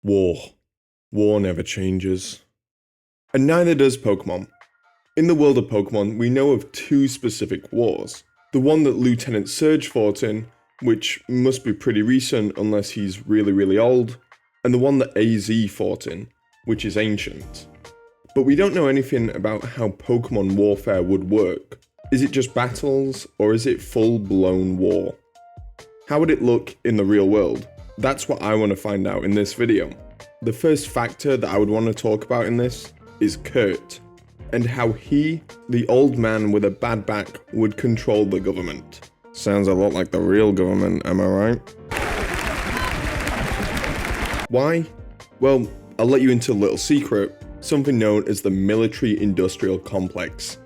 War. War never changes. And neither does Pokemon. In the world of Pokemon, we know of two specific wars. The one that Lieutenant Surge fought in, which must be pretty recent unless he's really old, and the one that AZ fought in, which is ancient. But we don't know anything about how Pokemon warfare would work. Is it just battles, or is it full-blown war? How would it look in the real world? That's what I want to find out in this video. The first factor that I would want to talk about in this is Kurt, and how he, the old man with a bad back, would control the government. Sounds a lot like the real government, am I right? Why? Well, I'll let you into a little secret, something known as the military-industrial complex.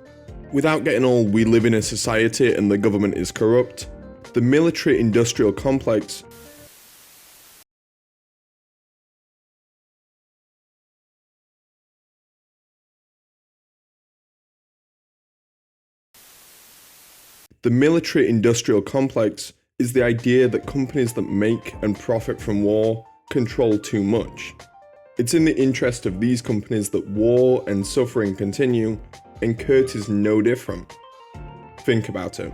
Without getting all we live in a society and the government is corrupt, the military-industrial complex is the idea that companies that make and profit from war control too much. It's in the interest of these companies that war and suffering continue, and Kurt is no different. Think about it.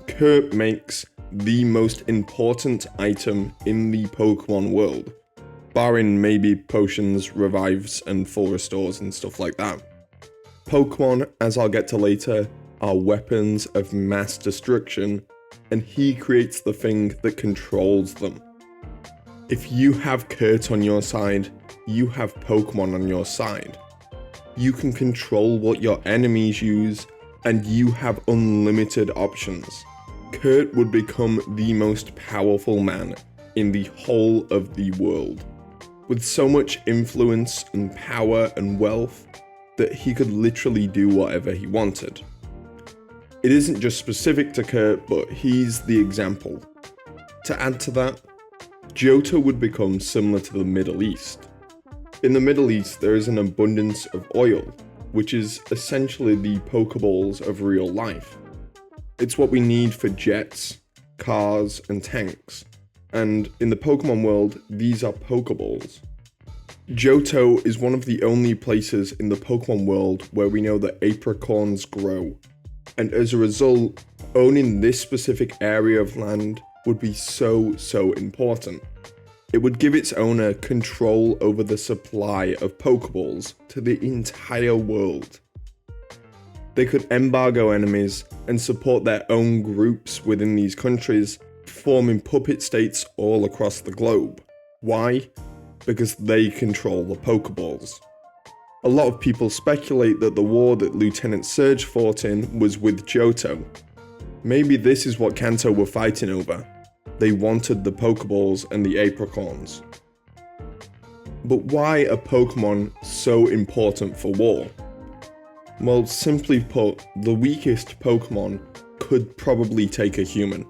Kurt makes the most important item in the Pokemon world, barring maybe potions, revives, and full restores and stuff like that. Pokemon, as I'll get to later, are weapons of mass destruction, and he creates the thing that controls them. If you have Kurt on your side, you have Pokemon on your side. You can control what your enemies use, and you have unlimited options. Kurt would become the most powerful man in the whole of the world, with so much influence and power and wealth that he could literally do whatever he wanted. It isn't just specific to Kurt, but he's the example. To add to that, Johto would become similar to the Middle East. In the Middle East, there is an abundance of oil, which is essentially the Pokeballs of real life. It's what we need for jets, cars, and tanks. And in the Pokemon world, these are Pokeballs. Johto is one of the only places in the Pokemon world where we know that apricorns grow. And as a result, owning this specific area of land would be so important. It would give its owner control over the supply of Pokeballs to the entire world. They could embargo enemies and support their own groups within these countries, forming puppet states all across the globe. Why? Because they control the Pokeballs. A lot of people speculate that the war that Lieutenant Surge fought in was with Johto. Maybe this is what Kanto were fighting over. They wanted the Pokeballs and the apricorns. But why are Pokemon so important for war? Well, simply put, the weakest Pokemon could probably take a human.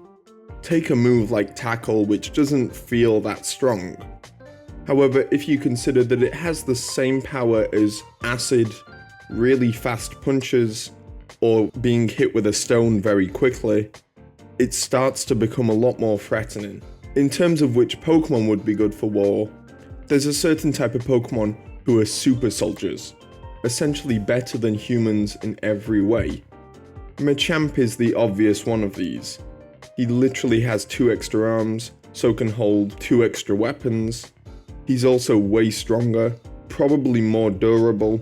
Take a move like Tackle, which doesn't feel that strong. However, if you consider that it has the same power as Acid, really fast punches, or being hit with a stone very quickly, it starts to become a lot more threatening. In terms of which Pokemon would be good for war, there's a certain type of Pokemon who are super soldiers, essentially better than humans in every way. Machamp is the obvious one of these. He literally has 2 extra arms, so can hold 2 extra weapons. He's also way stronger, probably more durable,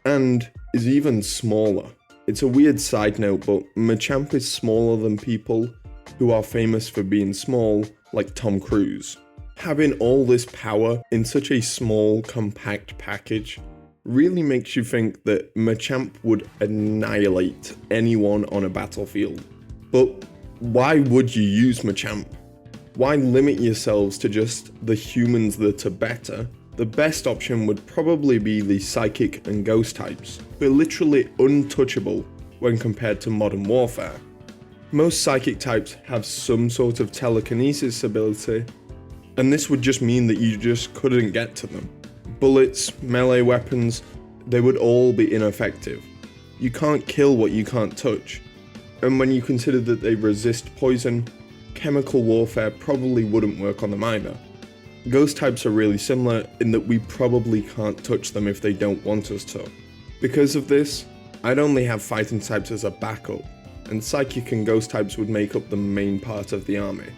and is even smaller. It's a weird side note, but Machamp is smaller than people who are famous for being small, like Tom Cruise. Having all this power in such a small, compact package really makes you think that Machamp would annihilate anyone on a battlefield. But why would you use Machamp? Why limit yourselves to just the humans that are better? The best option would probably be the Psychic and Ghost types, who are literally untouchable when compared to modern warfare. Most Psychic types have some sort of telekinesis ability, and this would just mean that you just couldn't get to them. Bullets, melee weapons, they would all be ineffective. You can't kill what you can't touch, and when you consider that they resist poison, chemical warfare probably wouldn't work on them either. Ghost types are really similar in that we probably can't touch them if they don't want us to. Because of this, I'd only have fighting types as a backup, and psychic and ghost types would make up the main part of the army.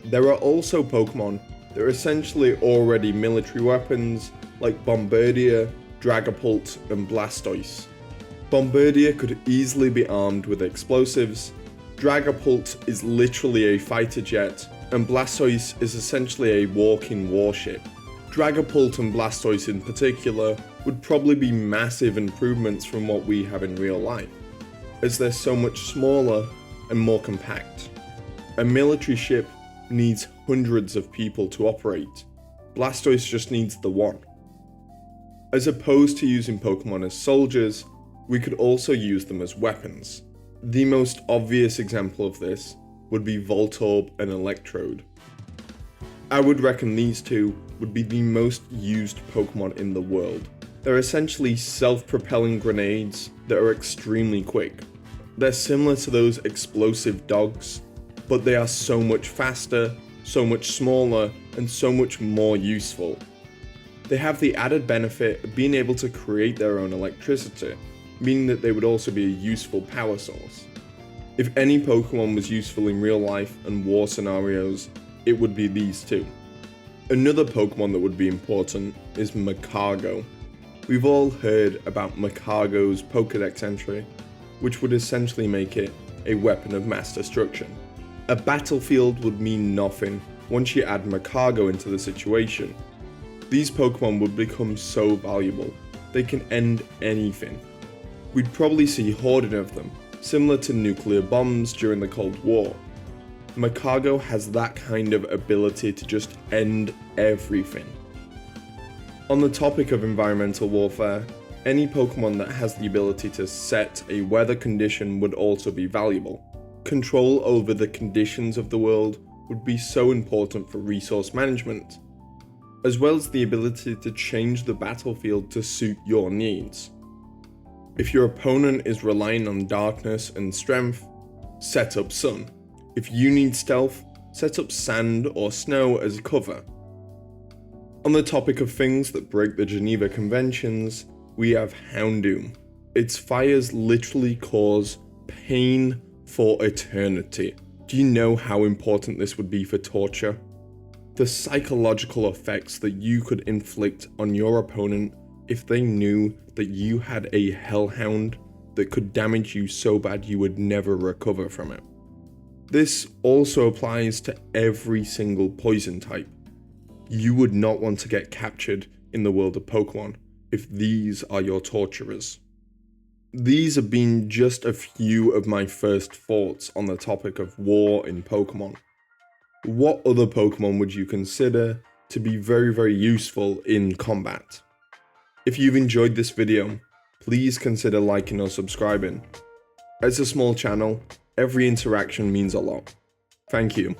There are also Pokemon that are essentially already military weapons, like Bombardier, Dragapult, and Blastoise. Bombardier could easily be armed with explosives, Dragapult is literally a fighter jet, and Blastoise is essentially a walking warship. Dragapult and Blastoise in particular would probably be massive improvements from what we have in real life, as they're so much smaller and more compact. A military ship needs hundreds of people to operate. Blastoise just needs the one. As opposed to using Pokemon as soldiers, we could also use them as weapons. The most obvious example of this would be Voltorb and Electrode. I would reckon these two would be the most used Pokemon in the world. They're essentially self-propelling grenades that are extremely quick. They're similar to those explosive dogs, but they are so much faster, so much smaller, and so much more useful. They have the added benefit of being able to create their own electricity, meaning that they would also be a useful power source. If any Pokemon was useful in real life and war scenarios, it would be these two. Another Pokemon that would be important is Magcargo. We've all heard about Magcargo's Pokédex entry, which would essentially make it a weapon of mass destruction. A battlefield would mean nothing once you add Magcargo into the situation. These Pokemon would become so valuable, they can end anything. We'd probably see hoarding of them, similar to nuclear bombs during the Cold War. Magcargo has that kind of ability to just end everything. On the topic of environmental warfare, any Pokemon that has the ability to set a weather condition would also be valuable. Control over the conditions of the world would be so important for resource management, as well as the ability to change the battlefield to suit your needs. If your opponent is relying on darkness and strength, set up sun. If you need stealth, set up sand or snow as cover. On the topic of things that break the Geneva Conventions, we have Houndoom. Its fires literally cause pain for eternity. Do you know how important this would be for torture? The psychological effects that you could inflict on your opponent if they knew that you had a hellhound that could damage you so bad you would never recover from it. This also applies to every single poison type. You would not want to get captured in the world of Pokemon if these are your torturers. These have been just a few of my first thoughts on the topic of war in Pokemon. What other Pokemon would you consider to be very useful in combat? If you've enjoyed this video, please consider liking or subscribing. As a small channel, every interaction means a lot. Thank you.